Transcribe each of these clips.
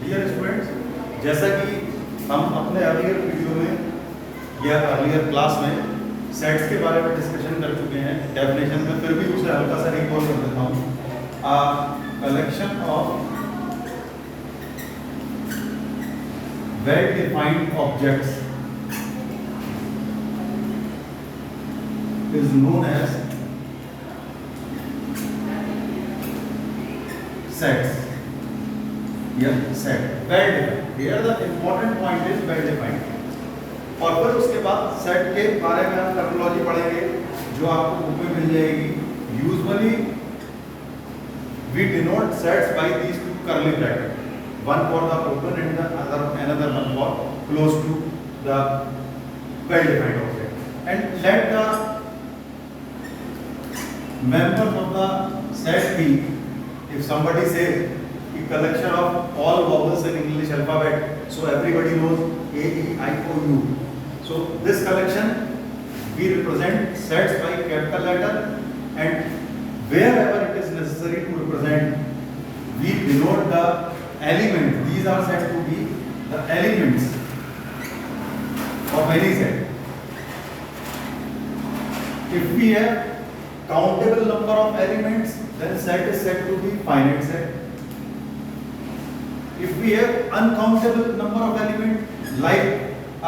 Dear students, जैसा कि हम अपने अर्लियर वीडियो में या अर्लियर क्लास में सेट्स के बारे में डिस्कशन कर चुके हैं डेफिनेशन में, फिर भी उसे हल्का सा रिकॉल कर देता हूँ। Collection of well defined objects is known as sets. Yeah, set. Well defined. Here the important point is well defined. और फिर उसके बाद सेट के बारे में हम टर्मिनोलॉजी पढ़ेंगे जो आपको बुक में मिल जाएगी। Usually we denote sets by these two curly brackets, one for the open and the another one for close to the well defined object. And let the members of the set be, if somebody says a collection of all vowels in English alphabet, so everybody knows A, E, I, O, U. So this collection we represent sets by capital letter, and wherever it is necessary to represent, we denote the element. These are said to be the elements of any set. If we have countable number of elements, then set is said to be finite set. If we have uncountable number of elements, like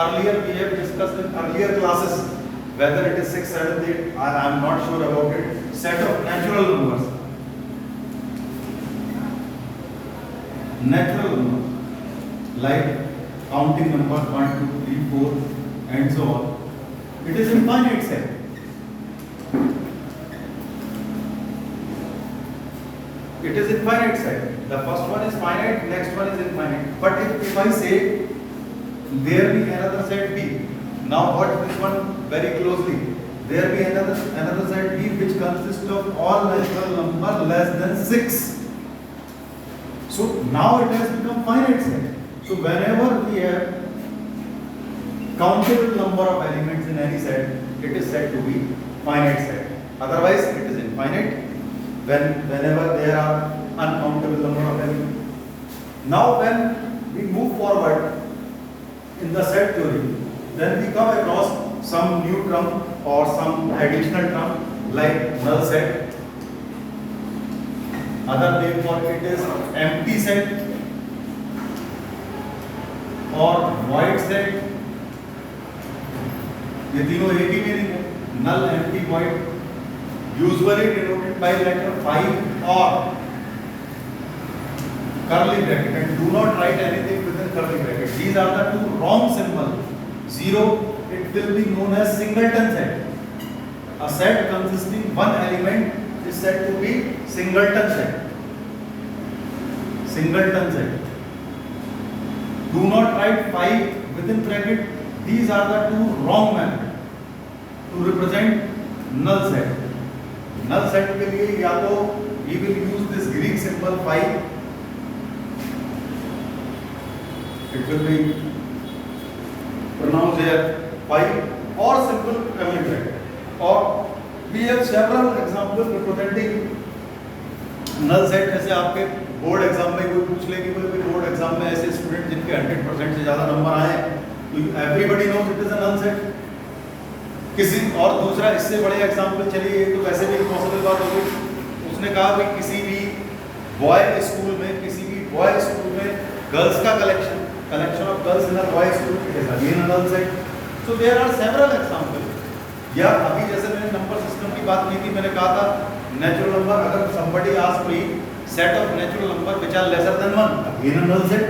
earlier we have discussed in earlier classes, whether it is 6, 7, 8, I am not sure about it, set of natural numbers. Natural numbers, like counting numbers 1, 2, 3, 4, and so on. It is infinite set. It is infinite set. The first one is finite, next one is infinite. But if I say there be another set B, now watch this one very closely. There be another set B which consists of all natural numbers less than 6. So now it has become finite set. So whenever we have countable number of elements in any set, it is said to be finite set. Otherwise it is infinite whenever there are uncountable number of elements. Now when we move forward in the set theory, then we come across some new term or some additional term like null set. Other name for it is empty set or void set. ये तीनों एक ही meaning है, null, empty, void. Usually denoted by letter phi or curly bracket, and do not write anything within curly bracket. These are the two wrong symbols. 0, it will be known as singleton set. A set consisting one element is said to be singleton set. Singleton set. Do not write phi within bracket. These are the two wrong methods to represent null set. Null set के लिए या तो we will use this Greek symbol phi, it will be pronounced here phi, or simple curly bracket. Or we have several examples representing null set. ऐसे आपके board exam में कोई पूछ ले कि कोई बोर्ड एग्जाम में ऐसे स्टूडेंट जिनके 100% से ज़्यादा नंबर आए, तो everybody knows it is a null set. किसी और दूसरा इससे बड़े एग्जाम्पल चलिए, तो वैसे भी इम्पॉसिबल बात होगी। उसने कहा कि किसी भी बॉय स्कूल में गर्ल्स का collection of girls in a boy school, it is again a null set. So there are several example. या अभी जैसे मैंने नंबर सिस्टम की बात की थी, मैंने कहा था नेचुरल नंबर, अगर somebody asked me set of natural number which are lesser than 1, again a null set.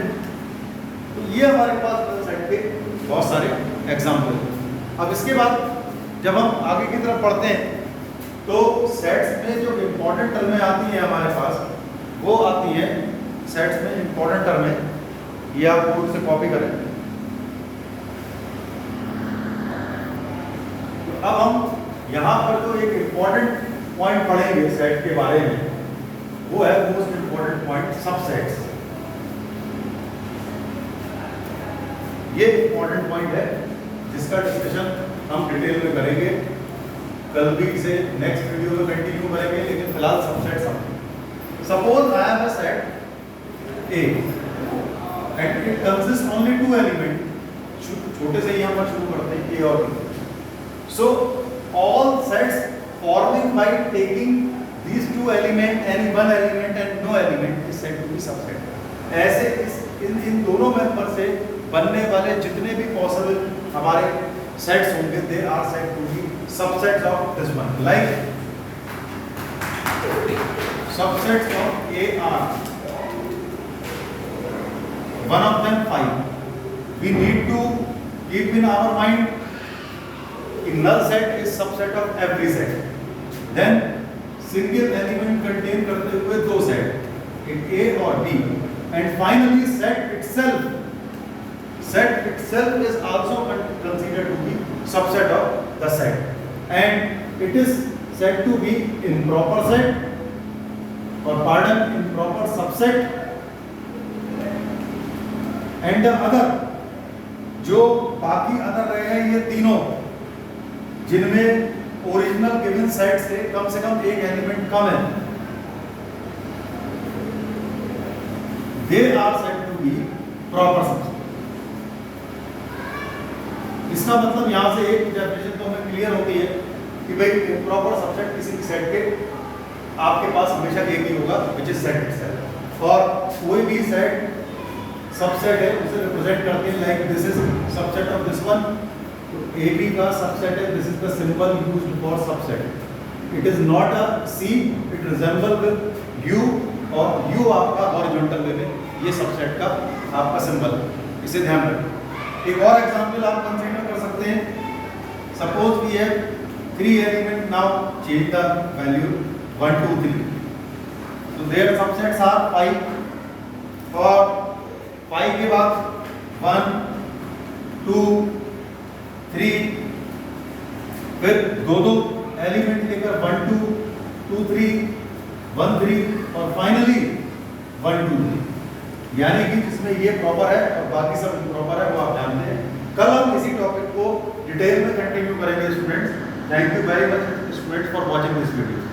तो ये हमारे पास नल सेट के बहुत सारे एग्जांपल हैं. अब इसके बाद जब हम आगे की तरफ पढ़ते हैं, तो सेट्स में जो इम्पोर्टेंट टर्में आती हैं हमारे पास, वो आती हैं सेट्स में इम्पोर्टेंट टर्में. ये आप बोर्ड से कॉपी करें. तो अब हम यहाँ पर जो एक इम्पोर्टेंट पॉइंट पढ़ेंगे सेट के बारे में, वो है मोस्ट इम्पोर्टेंट पॉइंट, सबसेट्स. ये इम्पोर्टेंट पॉइंट है जिसका डिस्कशन हम डिटेल में करेंगे. कल भी इसे नेक्स्ट वीडियो में कंटिन्यू करेंगे, लेकिन फिलहाल सबसेट समझें. Suppose I have a set A and it consist only two element, छोटे से ही हम शुरू करते हैं ए और B. So all sets forming by taking these two element, any one element and no element is said to be subset. ऐसे इन दोनों मेंबर से बनने वाले जितने भी पॉसिबल हमारे सेट्स होंगे, they are said to be subsets of this one. Like subsets of A are one of them 5. We need to keep in our mind a null set is subset of every set. Then single element contain करते हुए दो set, एक A और B, and finally set itself is also considered to be subset of the set, and it is said to be improper set और pardon improper subset. And other, जो बाकी other रहे हैं ये तीनों, जिनमें ओरिजिनल गिवन सेट से कम एक एलिमेंट कम है, they are said to be proper subset. इसका मतलब यहां से एक डेफिनेशन तो हमें क्लियर होती है कि भाई प्रॉपर सबसेट किसी भी सेट के आपके पास हमेशा एक ही होगा, विच इज सेट इटसेल्फ. और कोई भी सेट सबसेट है उसे रिप्रेजेंट करते हैं like this is subset of this one. A B का सबसेट है, this is the symbol used for subset. It is not a C, it resemble with U, और यू आपका हॉरिजॉन्टल वे में ये सबसेट का आपका सिंबल है, इसे ध्यान रखें. एक और एग्जांपल आप कंसीडर कर सकते हैं. Suppose we have 3 element, now change the value 1 2 3. so their subsets are 5, और 5 के बाद 1 2 3, फिर दो एलिमेंट लेकर 1 2 2 3 1 3 और फाइनली 1 2 3. यानी कि जिसमें ये प्रॉपर है और बाकी सब इम्प्रॉपर है, वो आप जानते हैं. कल हम इसी टॉपिक को डिटेल में कंटिन्यू करेंगे students. Thank you very much students for watching this video.